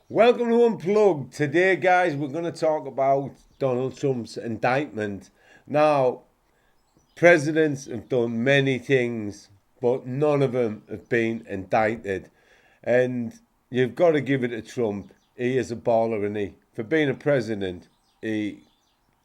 Welcome to Unplugged. Today, guys, we're going to talk about Donald Trump's indictment. Now, presidents have done many things, but none of them have been indicted. And you've got to give it to Trump. He is a baller, isn't he? For being a president, he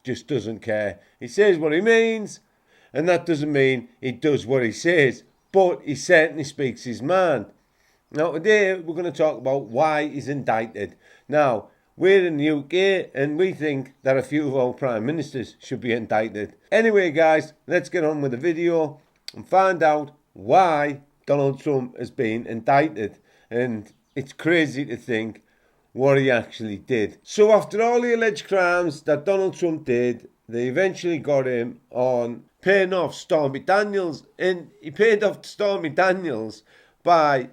just doesn't care. He says what he means, and that doesn't mean he does what he says, but he certainly speaks his mind. Now, today we're going to talk about why he's indicted. Now, we're in the UK and we think that a few of our prime ministers should be indicted. Anyway, guys, let's get on with the video and find out why Donald Trump has been indicted. And it's crazy to think what he actually did. So, after all the alleged crimes that Donald Trump did, they eventually got him on paying off Stormy Daniels. And he paid off Stormy Daniels by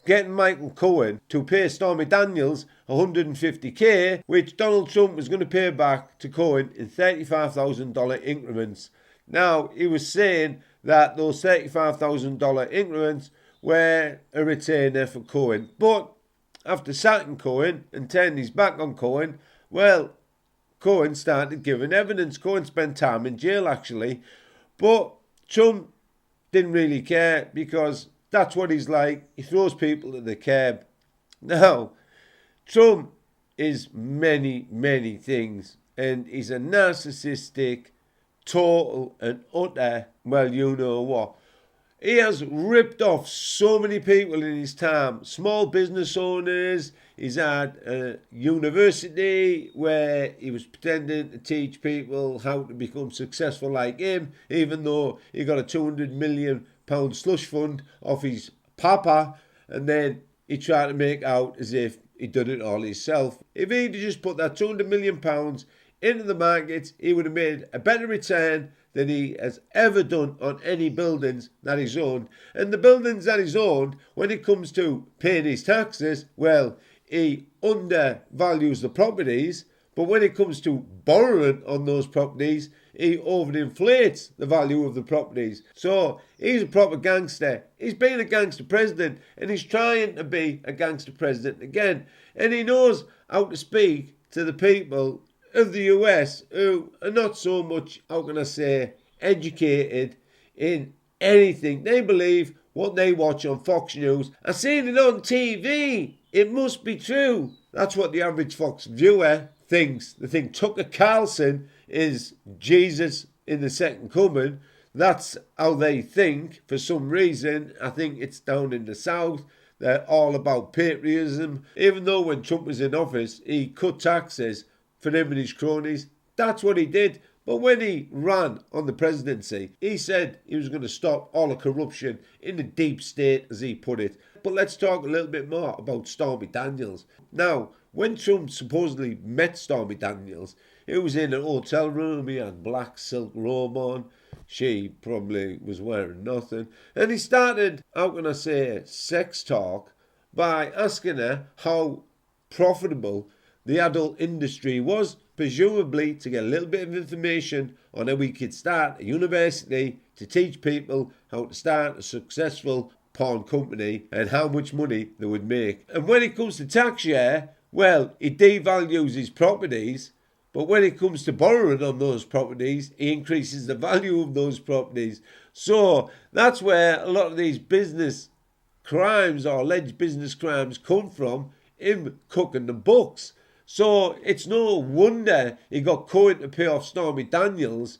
getting Michael Cohen to pay Stormy Daniels 150k, which Donald Trump was going to pay back to Cohen in $35,000 increments. Now, he was saying that those $35,000 increments were a retainer for Cohen. But after sacking Cohen and turning his back on Cohen, well, Cohen started giving evidence. Cohen spent time in jail, actually. But Trump didn't really care because that's what he's like. He throws people to the curb. Now, Trump is many, many things. And he's a narcissistic, total and utter, well, you know what. He has ripped off so many people in his time. Small business owners. He's had a university where he was pretending to teach people how to become successful like him, even though he got a £200 million slush fund off his papa, and then he tried to make out as if he did it all himself. If he'd just put that £200 million into the markets, he would have made a better return than he has ever done on any buildings that he's owned. And the buildings that he's owned, when it comes to paying his taxes, well, he undervalues the properties, but when it comes to borrowing on those properties, he overinflates the value of the properties. So he's a proper gangster. He's been a gangster president, and he's trying to be a gangster president again. And he knows how to speak to the people of the US who are not so much, how can I say, educated in anything. They believe what they watch on Fox News. I've seen it on TV. It must be true. That's what the average Fox viewer thinks. They think Tucker Carlson is Jesus in the second coming. That's how they think for some reason. I think it's down in the South. They're all about patriotism. Even though when Trump was in office, he cut taxes for him and his cronies. That's what he did. But when he ran on the presidency, he said he was going to stop all the corruption in the deep state, as he put it. But let's talk a little bit more about Stormy Daniels. Now, when Trump supposedly met Stormy Daniels, he was in an hotel room, he had black silk robe on, she probably was wearing nothing, and he started, how can I say, sex talk by asking her how profitable the adult industry was, presumably to get a little bit of information on how we could start a university to teach people how to start a successful porn company and how much money they would make. And when it comes to tax year, well, he devalues his properties, but when it comes to borrowing on those properties, he increases the value of those properties. So that's where a lot of these business crimes or alleged business crimes come from, him cooking the books. So it's no wonder he got Cohen to pay off Stormy Daniels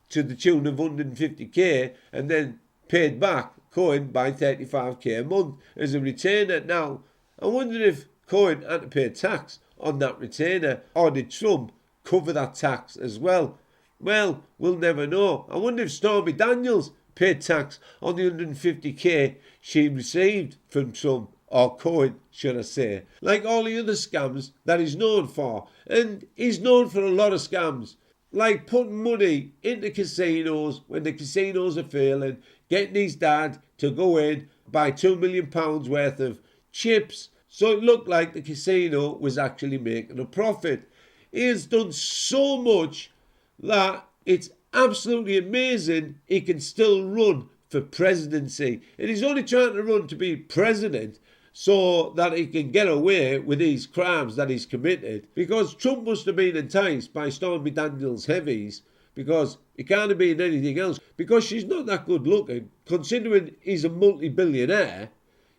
to the tune of 150k and then paid back Cohen by 35k a month as a retainer. Now, I wonder if Cohen had to pay tax on that retainer, or did Trump cover that tax as well? Well, we'll never know. I wonder if Stormy Daniels paid tax on the 150k she received from Trump, or Cohen, should I say, like all the other scams that he's known for. And he's known for a lot of scams, like putting money into casinos when the casinos are failing, getting his dad to go in, buy £2 million worth of chips, so it looked like the casino was actually making a profit. He has done so much that it's absolutely amazing he can still run for presidency. And he's only trying to run to be president. so that he can get away with these crimes that he's committed. Because Trump must have been enticed by Stormy Daniels' heavies, because it can't have been anything else. Because she's not that good looking, considering he's a multi-billionaire.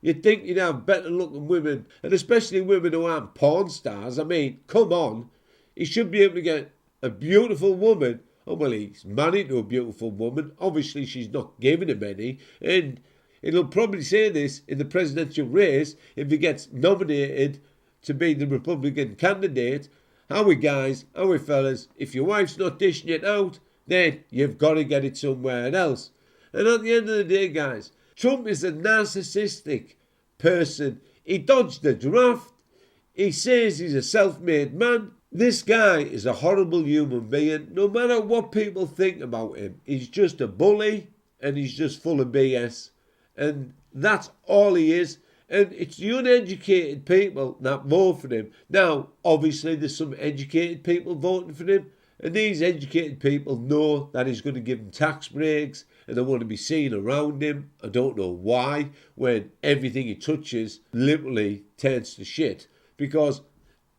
You'd think you'd have better looking women, and especially women who aren't porn stars. I mean, come on. He should be able to get a beautiful woman. Oh, well, he's married to a beautiful woman. Obviously, she's not giving him any. And he'll probably say this in the presidential race if he gets nominated to be the Republican candidate. How we guys, how we fellas, if your wife's not dishing it out, then you've got to get it somewhere else. And at the end of the day, guys, Trump is a narcissistic person. He dodged the draft. He says he's a self-made man. This guy is a horrible human being. No matter what people think about him, he's just a bully and he's just full of BS. And that's all he is. And it's the uneducated people that vote for him. Now, obviously, there's some educated people voting for him. And these educated people know that he's going to give them tax breaks and they want to be seen around him. I don't know why, when everything he touches literally turns to shit. Because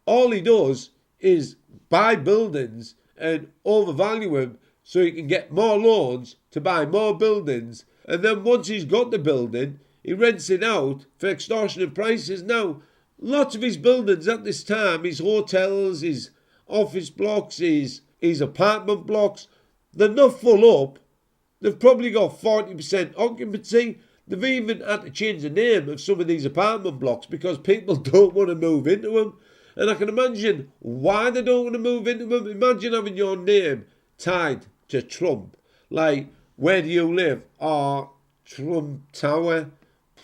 all he does is buy buildings and overvalue them so he can get more loans to buy more buildings. And then once he's got the building, he rents it out for extortionate prices. Now, lots of his buildings at this time, his hotels, his office blocks, his apartment blocks, they're not full up. They've probably got 40% occupancy. They've even had to change the name of some of these apartment blocks because people don't want to move into them. And I can imagine why they don't want to move into them. Imagine having your name tied to Trump. Like, where do you live? Trump Tower.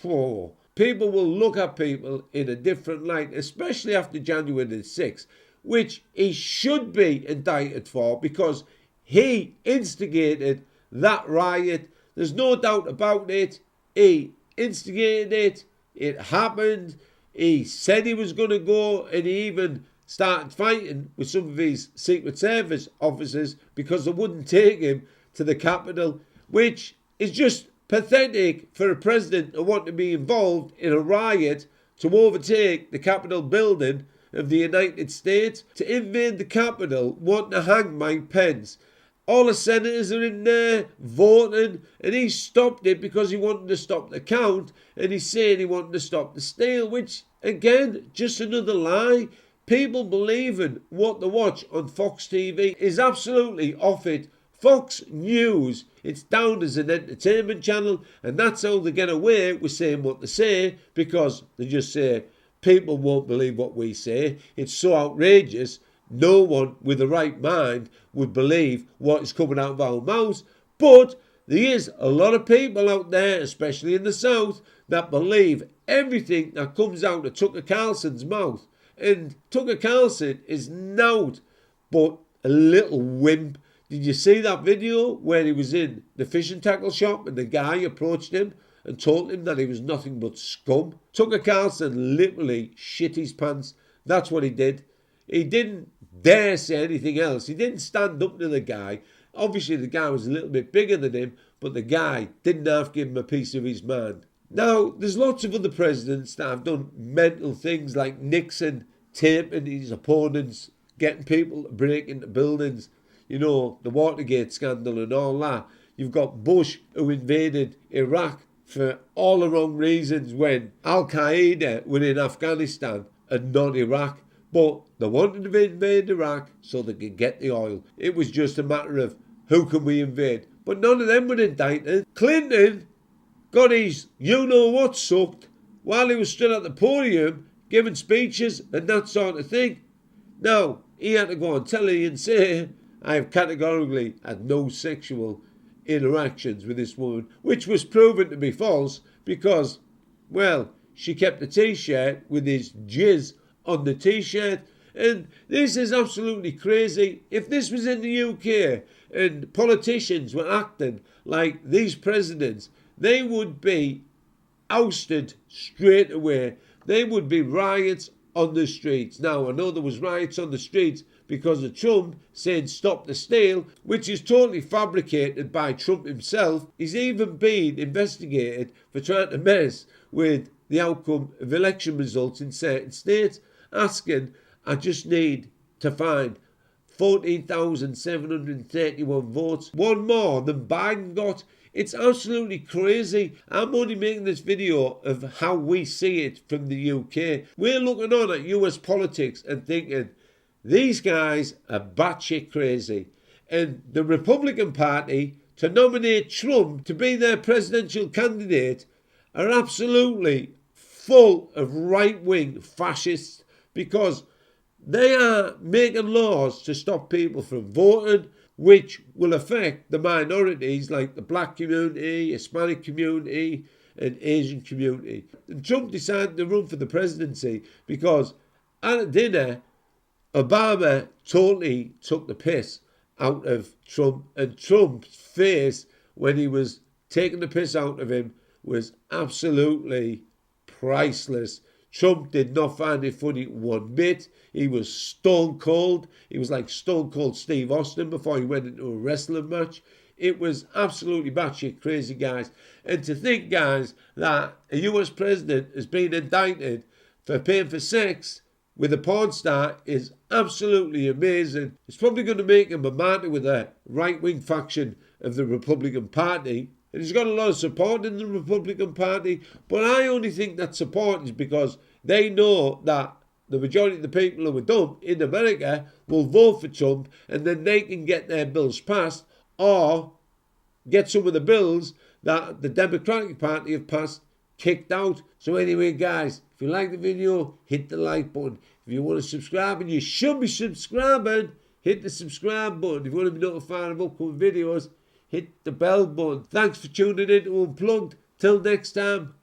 Oh. People will look at people in a different light, especially after January the 6th, which he should be indicted for because he instigated that riot. There's no doubt about it. He instigated it. It happened. He said he was going to go, and he even started fighting with some of his Secret Service officers because they wouldn't take him to the Capitol, which is just pathetic for a president to want to be involved in a riot to overtake the Capitol building of the United States, to invade the Capitol, wanting to hang Mike Pence. All the senators are in there voting, and he stopped it because he wanted to stop the count, and he's saying he wanted to stop the steal, which, again, just another lie. People believing what they watch on Fox TV is absolutely off it. Fox News, it's down as an entertainment channel, and that's how they get away with saying what they say, because they just say, people won't believe what we say. It's so outrageous. No one with the right mind would believe what is coming out of our mouths. But there is a lot of people out there, especially in the South, that believe everything that comes out of Tucker Carlson's mouth. And Tucker Carlson is naught but a little wimp. Did you see that video where he was in the fishing tackle shop and the guy approached him and told him that he was nothing but scum? Tucker Carlson literally shit his pants. That's what he did. He didn't dare say anything else. He didn't stand up to the guy. Obviously, the guy was a little bit bigger than him, but the guy didn't have to give him a piece of his mind. Now, there's lots of other presidents that have done mental things, like Nixon taping his opponents, getting people to break into buildings, you know, the Watergate scandal and all that. You've got Bush, who invaded Iraq for all the wrong reasons when Al-Qaeda were in Afghanistan and not Iraq. But they wanted to invade Iraq so they could get the oil. It was just a matter of who can we invade. But none of them were indicted. Clinton got his you-know-what sucked while he was still at the podium giving speeches and that sort of thing. Now, he had to go on telly and say, I have categorically had no sexual interactions with this woman, which was proven to be false because, well, she kept a T-shirt with his jizz on the T-shirt. And this is absolutely crazy. If this was in the UK and politicians were acting like these presidents, they would be ousted straight away. There would be riots on the streets. Now, I know there was riots on the streets because of Trump saying stop the steal, which is totally fabricated by Trump himself. He's even been investigated for trying to mess with the outcome of election results in certain states, asking, I just need to find 14,731 votes, one more than Biden got. It's absolutely crazy. I'm only making this video of how we see it from the UK. We're looking on at US politics and thinking, these guys are batshit crazy. And the Republican Party, to nominate Trump to be their presidential candidate, are absolutely full of right-wing fascists, because they are making laws to stop people from voting, which will affect the minorities like the black community, Hispanic community, and Asian community. And Trump decided to run for the presidency because at a dinner, Obama totally took the piss out of Trump, and Trump's face when he was taking the piss out of him was absolutely priceless. Trump did not find it funny one bit. He was stone cold. He was like Stone Cold Steve Austin before he went into a wrestling match. It was absolutely batshit crazy, guys. And to think, guys, that a US president has been indicted for paying for sex with a porn star is absolutely amazing. It's probably going to make him a martyr with a right-wing faction of the Republican Party. And he's got a lot of support in the Republican Party. But I only think that support is because they know that the majority of the people who are dumb in America will vote for Trump, and then they can get their bills passed or get some of the bills that the Democratic Party have passed kicked out. So anyway, guys, if you like the video, hit the like button. If you want to subscribe, and you should be subscribing, hit the subscribe button. If you want to be notified of upcoming videos, hit the bell button. Thanks for tuning in to Unplugged. Till next time,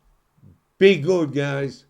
be good, guys.